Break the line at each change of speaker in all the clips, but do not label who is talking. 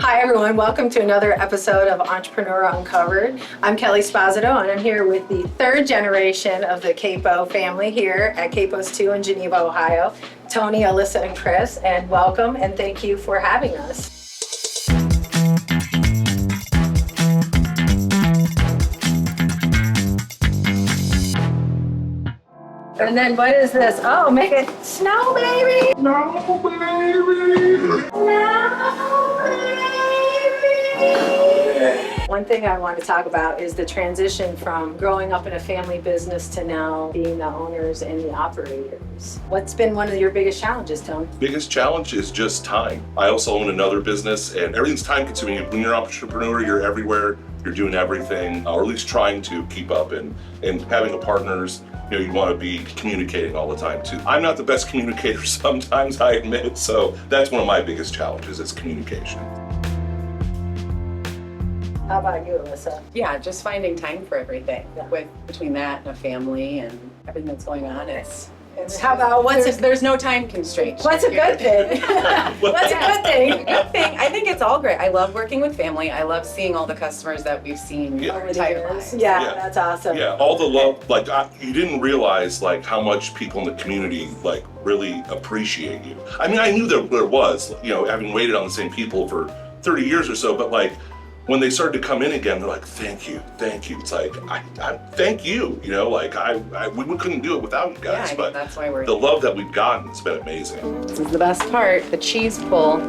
Hi everyone, welcome to another episode of Entrepreneur Uncovered. I'm Kelly Sposito and I'm here with the third generation of the Capo family here at Capo's 2 in Geneva, Ohio. Tony, Alyssa, and Chris, and welcome and thank you for having us. And then what is this? Oh, make it snow, baby!
No, baby!
Snow, baby! One thing I want to talk about is the transition from growing up in a family business to now being the owners and the operators. What's been one of your biggest challenges, Tony?
Biggest challenge is just time. I also own another business and everything's time consuming. When you're an entrepreneur, you're everywhere, you're doing everything, or at least trying to keep up and having a partners. You want to be communicating all the time too. I'm not the best communicator sometimes, I admit, so that's one of my biggest challenges is communication.
How about you, Alyssa?
Yeah, just finding time for everything. Between that and a family and everything that's going on,
How about
there's no time constraint.
What's a good thing? What's a good thing?
A good thing. I think it's all great. I love working with family. I love seeing all the customers that we've seen our entire lives.
Yeah, that's awesome.
Yeah, all the love, you didn't realize how much people in the community really appreciate you. I mean, I knew there was, having waited on the same people for 30 years or so, but when they started to come in again, they're like, thank you. It's like, I thank you, we couldn't do it without you guys,
Yeah,
but
that's why we're
the love that we've gotten has been amazing.
This is the best part, the cheese pull.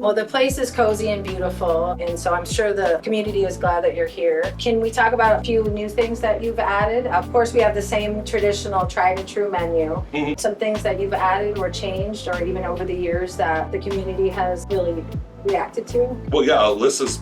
Well, the place is cozy and beautiful, and so I'm sure the community is glad that you're here. Can we talk about a few new things that you've added? Of course, we have the same traditional tried and true menu. Mm-hmm. Some things that you've added or changed, or even over the years that the community has really reacted to?
Well, yeah,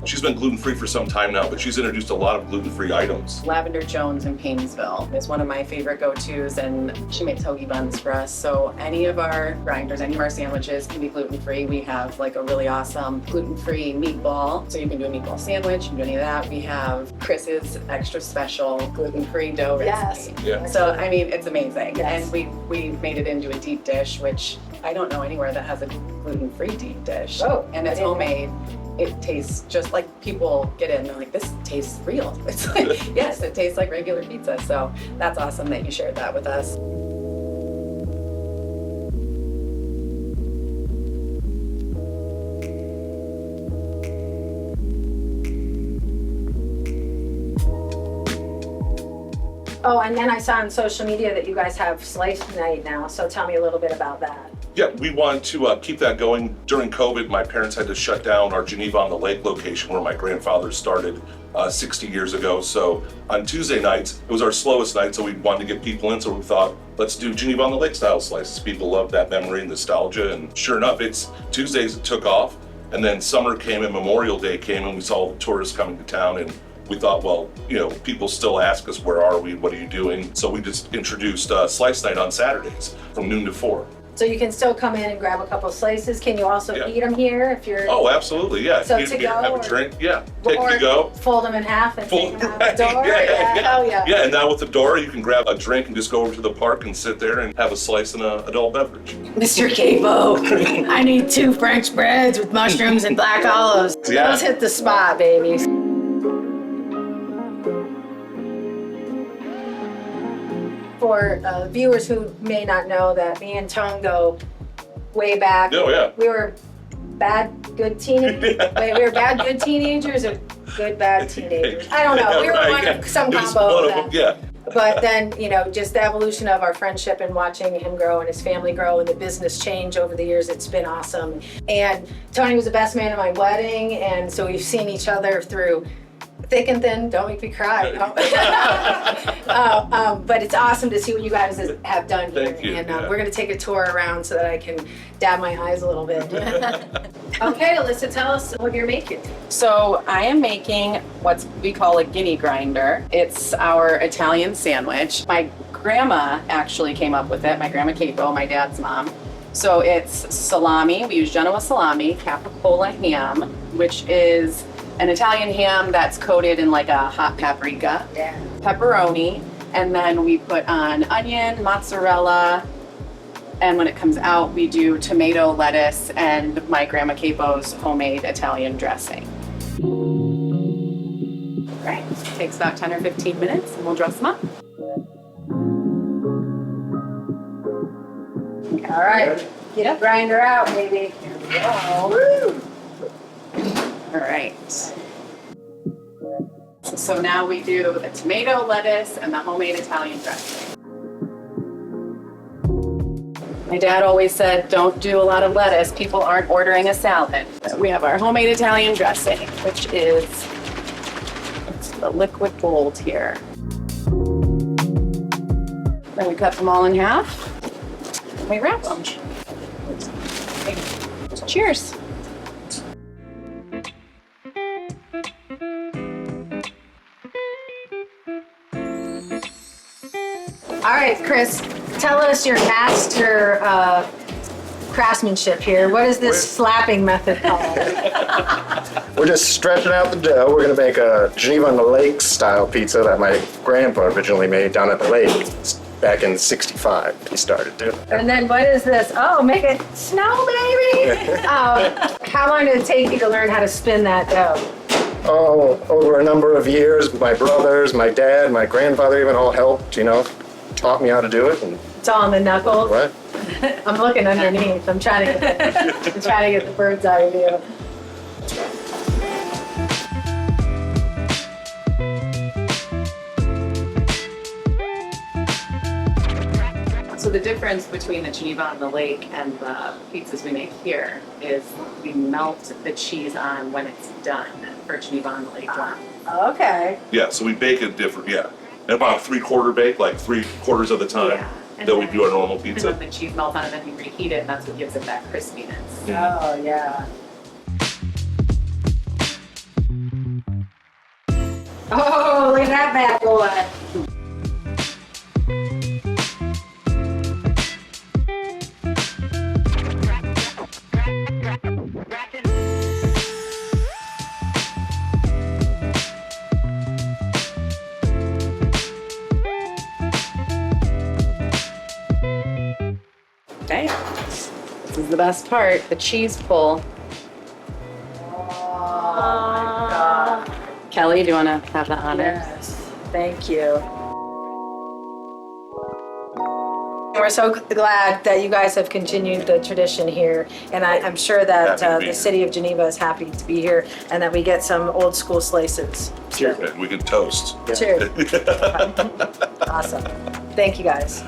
she's been gluten-free for some time now, but she's introduced a lot of gluten-free items.
Lavender Jones in Paynesville is one of my favorite go-tos, and she makes hoagie buns for us. So any of our grinders, any of our sandwiches can be gluten-free. We have a really awesome gluten-free meatball. So you can do a meatball sandwich, you can do any of that. We have Chris's extra special gluten-free dough recipe.
Yeah.
So, I mean, it's amazing.
Yes.
And we made it into a deep dish, which I don't know anywhere that has a gluten-free deep dish.
Oh,
and it's homemade. It tastes just like people get it and they're like, this tastes real. It's yes, it tastes like regular pizza. So that's awesome that you shared that with us.
Oh, and then I saw on social media that you guys have slice night now, so tell me a little bit about that.
Yeah, we wanted to keep that going. During COVID, my parents had to shut down our Geneva on the Lake location where my grandfather started 60 years ago. So on Tuesday nights, it was our slowest night, so we wanted to get people in, so we thought, let's do Geneva on the Lake style slices. People love that memory and nostalgia, and sure enough, it's Tuesdays it took off, and then summer came and Memorial Day came, and we saw the tourists coming to town, and we thought, well, people still ask us, where are we, what are you doing? So we just introduced Slice Night on Saturdays from noon to 4.
So you can still come in and grab a couple slices. Can you also eat them here if you're...
Oh, absolutely, yeah.
So
you
to
can have
go
a drink, yeah.
Take
to go.
Fold them in half and take them out the door?
Yeah. Yeah, and now with the door, you can grab a drink and just go over to the park and sit there and have a slice and an adult beverage.
Mr. Capo, I need 2 French breads with mushrooms and black olives.
Yeah.
Let's hit the spot, babies. For viewers who may not know that me and Tone go way back.
Oh, yeah.
We were good teenagers or good, bad teenagers? I don't know. We were some combo of them.
Yeah.
But then, just the evolution of our friendship and watching him grow and his family grow and the business change over the years, it's been awesome. And Tony was the best man at my wedding, and so we've seen each other through thick and thin. Don't make me cry. But it's awesome to see what you guys have done here.
Thank you.
And we're going to take a tour around so that I can dab my eyes a little bit. Okay, Alyssa, tell us what you're making.
So I am making what we call a Guinea Grinder. It's our Italian sandwich. My grandma actually came up with it, my Grandma Capo, my dad's mom. So it's salami. We use Genoa salami, capicola ham, which is an Italian ham that's coated in like a hot paprika, pepperoni, and then we put on onion, mozzarella, And when it comes out, we do tomato, lettuce, and my Grandma Capo's homemade Italian dressing. Right, takes about 10 or 15 minutes and we'll dress them up.
All right, get the grinder out, baby. Here we go.
All right. So now we do the tomato, lettuce, and the homemade Italian dressing. My dad always said, don't do a lot of lettuce. People aren't ordering a salad. We have our homemade Italian dressing, which is the liquid gold here. Then we cut them all in half and we wrap them. Cheers.
All right, Chris, tell us your master craftsmanship here. What is this slapping method called?
We're just stretching out the dough. We're gonna make a Geneva on the Lake style pizza that my grandpa originally made down at the lake back in '65. He started doing it.
And then what is this? Oh, make it snow, baby! How long did it take you to learn how to spin that dough?
Oh, over a number of years, my brothers, my dad, my grandfather even all helped, taught me how to do it. And
It's all in the knuckles.
what?
I'm looking underneath. I'm trying to get the bird's eye view.
So the difference between the Geneva on the Lake and the pizzas we make here is we melt the cheese on when it's done for Geneva on the Lake one.
Okay.
Yeah, so we bake it different, yeah. And about 3/4 bake, like 3/4 of the time
Yeah. And
that we
then-
do our normal
And
pizza.
then the cheese melts on it, and then you reheat it, and that's what gives it that crispiness.
Oh, yeah. Oh, look at that bad boy.
Okay, this is the best part, the cheese pull.
Oh, my God.
Kelly, do you want to have that on it?
Yes, thank you. We're so glad that you guys have continued the tradition here, and I'm sure that
Happy to be
the
here.
city of Geneva is happy to be here, and that we get some old school slices.
Cheers.
And we can toast.
Cheers. Awesome. Thank you guys.